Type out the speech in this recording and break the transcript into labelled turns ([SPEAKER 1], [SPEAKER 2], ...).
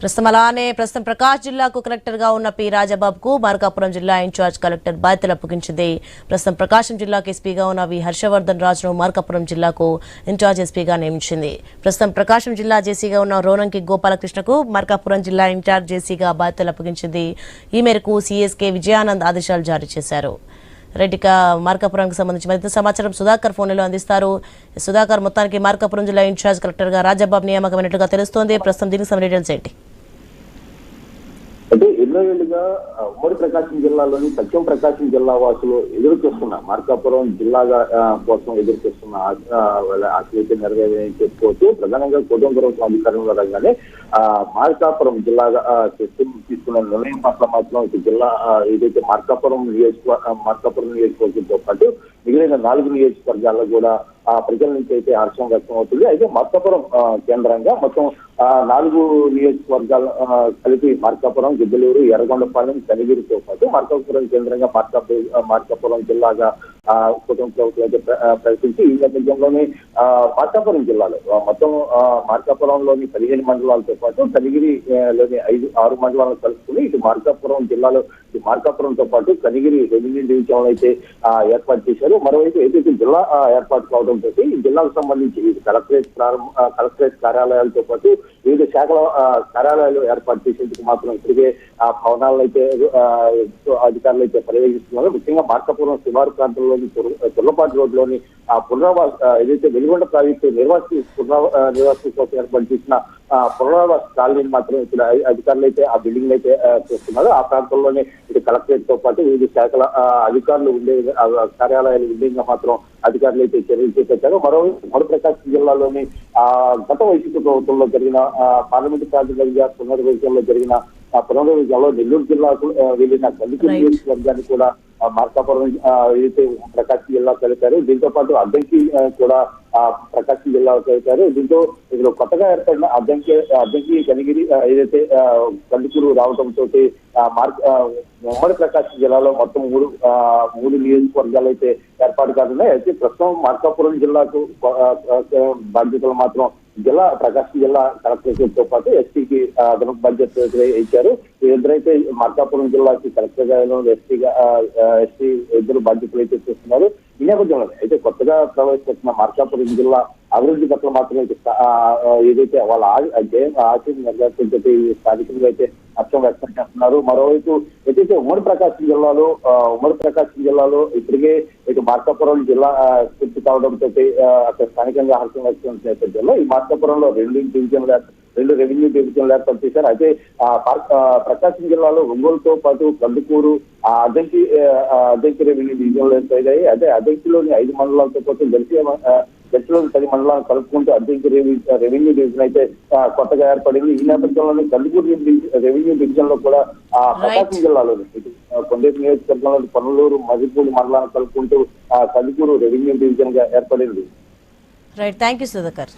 [SPEAKER 1] ప్రస్తుతం ప్రకాశ్ జిల్లాకు కలెక్టర్ గా ఉన్న పి రాజబాబుకు మార్కాపురం జిల్లా ఇన్ఛార్జ్ కలెక్టర్ బాధ్యతలు అప్పగించింది. ప్రస్తుతం ప్రకాశం జిల్లాకు ఎస్పీగా ఉన్న వి హర్షవర్ధన్ రాజును మార్కాపురం జిల్లాకు ఇన్ఛార్జ్ ఎస్పీగా నియమించింది. ప్రస్తుతం ప్రకాశం జిల్లా జేసీగా ఉన్న రోనంకి గోపాలకృష్ణకు మార్కాపురం జిల్లా ఇన్ఛార్జ్ జేసీగా బాధ్యతలు అప్పగించింది. ఈ మేరకు సీఎస్కే విజయానంద్ ఆదేశాలు జారీ చేశారు. రెడ్డిక మార్కాపురానికి సంబంధించి మరింత సమాచారం సుధాకర్ ఫోన్లో అందిస్తారు. సుధాకర్, మొత్తానికి మార్కాపురం జిల్లా ఇన్ఛార్జ్ కలెక్టర్ గా రాజబాబు నియామకమైనట్టుగా తెలుస్తోంది. ప్రస్తుతం దీనికి సంబంధించిన డీటెయిల్స్ ఏంటి?
[SPEAKER 2] అంటే ఎన్నో ఏళ్లుగా ఉమ్మడి ప్రకాశం జిల్లాలోని పశ్చిమ ప్రకాశం జిల్లా వాసులు ఎదురు చూస్తున్న మార్కాపురం జిల్లాగా కోసం ఎదురు చూస్తున్న ఆశలైతే నెరవేరని చెప్పుకోవచ్చు. ప్రధానంగా కుటుంబం అధికారంలో రాగానే మార్కాపురం జిల్లాగా తీసుకున్న నిర్ణయం పట్ల మాత్రం జిల్లా ఏదైతే మార్కాపురం నియోజకవర్గంతో పాటు మిగిలిన 4 నియోజకవర్గాల్లో కూడా ప్రజల నుంచి అయితే హర్షం వ్యక్తం అవుతుంది. అయితే మార్కాపురం కేంద్రంగా మొత్తం 4 నియోజకవర్గాలు కలిపి మార్కాపురం, గిద్దలూరు, ఎర్రగొండపాలెం, కనిగిరితో పాటు మార్కాపురం కేంద్రంగా మార్కాపురం జిల్లాగా కుటుంబ ప్రభుత్వం అయితే ప్రకటించి ఈ నేపథ్యంలోనే మార్కాపురం జిల్లాలో మొత్తం మార్కాపురంలోని 15 మండలాలతో పాటు కనిగిరిలోని 6 మండలాలను కలుపుకుని ఇటు మార్కాపురం జిల్లాలో మార్కాపురంతో పాటు కనిగిరి రెవెన్యూ డివిజన్ అయితే ఏర్పాటు చేశారు. మరోవైపు ఏదైతే జిల్లా ఏర్పాటు కావడంతో ఈ జిల్లాకు సంబంధించి కలెక్టరేట్ కార్యాలయాలతో పాటు వివిధ శాఖల కార్యాలయాలు ఏర్పాటు చేసేందుకు మాత్రం ఇప్పటికే భవనాలను అయితే అధికారులు అయితే పర్యవేక్షిస్తున్నారు. ముఖ్యంగా మార్కాపురం శివారు ప్రాంతంలోని తుర్లపాటి రోడ్లోని పునరావాస ఏదైతే వెలుగొండ ప్రాజెక్టు నివాసి కోసం ఏర్పాటు చేసిన పునరావాస కాలనీని మాత్రం ఇక్కడ అధికారులు అయితే ఆ బిల్డింగ్ అయితే చూస్తున్నారు. ఆ ప్రాంతంలోనే ఇటు కలెక్టరేట్ తో పాటు వివిధ శాఖల అధికారులు ఉండే కార్యాలయాలు ఉండేగా మాత్రం అధికారులు అయితే చర్యలు చేపట్టారు. మరో ప్రకాశం జిల్లాలోని గత వైసీపీ ప్రభుత్వంలో జరిగిన పార్లమెంటు ప్రాతినిధ్య పునర్విభజనలో జరిగిన పునర్విభజనలో నెల్లూరు జిల్లాకు వెళ్లిన కందుకూరు నియోజకవర్గాన్ని కూడా మార్కాపురం ఏదైతే ప్రకాశం జిల్లా కలిపారు. దీంతో పాటు అద్దంకి కూడా ప్రకాశం జిల్లా కలిపారు. దీంతో ఇందులో కొత్తగా ఏర్పడిన అద్దంకి కనిగిరి ఏదైతే కందుకూరు రావడంతో ఉమ్మడి ప్రకాశం జిల్లాలో మొత్తం 3 నియోజకవర్గాలు అయితే ఏర్పాటు కానున్నాయి. అయితే ప్రస్తుతం మార్కాపురం జిల్లాకు బాధ్యతలు మాత్రం ప్రకాశం జిల్లా కలెక్టరేట్ తో పాటు ఎస్పీకి అదనపు బాధ్యత ఇచ్చారు. ఇద్దరైతే మార్కాపురం జిల్లాకి కలెక్టర్ గారు ఎస్పీ ఇద్దరు బాధ్యతలు అయితే చేస్తున్నారు. ఈ నేపథ్యంలో అయితే కొత్తగా ప్రవేశపెట్టిన మార్కాపురం జిల్లా అభివృద్ధి పట్ల మాత్రమే ఏదైతే వాళ్ళ ఆశయం నెరవేర్చే స్థానికులుగా అయితే హర్షం వ్యక్తం చేస్తున్నారు. మరోవైపు ఏదైతే ఉమ్మడి ప్రకాశం జిల్లాలో ఇప్పటికే ఇటు మార్కాపురం జిల్లా పూర్తి కావడంతో అక్కడ స్థానికంగా హర్షం వ్యక్తం నేపథ్యంలో ఈ మార్కాపురంలో 2 రెవెన్యూ డివిజన్లు ఏర్పాటు చేశారు. అయితే ప్రకాశం జిల్లాలో ఒంగోలుతో పాటు కందుకూరు అద్దంకి రెవెన్యూ డివిజన్లు ఏర్పడ్డాయి. అదే అద్దంకిలోని 5 మండలాలతో పాటు గట్టిలోని 10 మండలాలను కలుపుకుంటూ అద్దంకి రెవెన్యూ డివిజన్ అయితే కొత్తగా ఏర్పడింది. ఈ నేపథ్యంలోని కందుకూరు రెవెన్యూ డివిజన్ లో కూడా ప్రకాశం జిల్లాలోని కొండేపు నియోజకవర్గంలోని పనులూరు, మజిపూడి మండలాలను కలుపుకుంటూ కందుకూరు రెవెన్యూ డివిజన్ గా ఏర్పడింది.
[SPEAKER 1] Right, thank you Sudhakar.